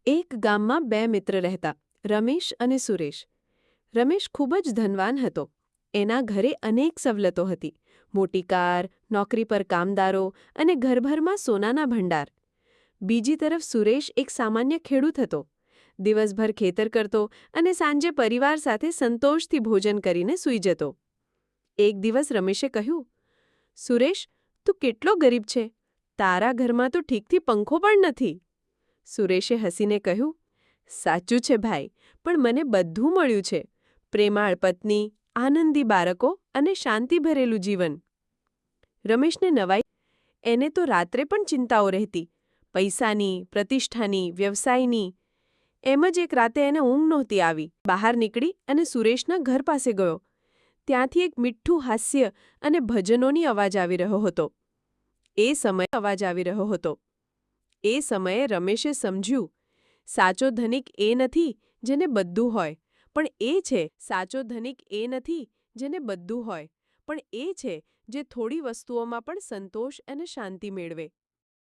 એક ગામમાં બે મિત્ર રહેતા, રમેશ અને સુરેશ. રમેશ ખૂબ જ ધનવાન હતો. એના ઘરે અનેક સવલતો હતી: મોટી કાર, નોકરી પર કામદારો અને ઘરભરમાં સોનાના ભંડાર. બીજી તરફ સુરેશ એક સામાન્ય ખેડૂત હતો. દિવસભર ખેતર કરતો અને સાંજે પરિવાર સાથે સંતોષથી ભોજન કરીને સૂઈ જતો. એક દિવસ રમેશે કહ્યું, સુરેશ, તું કેટલો ગરીબ છે. તારા ઘરમાં તો ઠીકથી પંખો પણ નથી. સુરેશે હસીને કહ્યું, સાચું છે ભાઈ, પણ મને બધું મળ્યું છે: પ્રેમાળ પત્ની, આનંદી બાળકો અને શાંતિભરેલું જીવન. રમેશને નવાઈ. એને તો રાત્રે પણ ચિંતાઓ રહેતી: પૈસાની, પ્રતિષ્ઠાની, વ્યવસાયની. એમ જ એક રાતે એને ઊંઘ નહોતી આવી. બહાર નીકળી અને સુરેશના ઘર પાસે ગયો. ત્યાંથી એક મીઠું હાસ્ય અને ભજનોની અવાજ આવી રહ્યો હતો. એ સમયે રમેશે સમજ્યું, સાચો ધનિક એ નથી જેને બધું હોય, પણ એ છે જે થોડી વસ્તુઓમાં પણ સંતોષ અને શાંતિ મેળવે.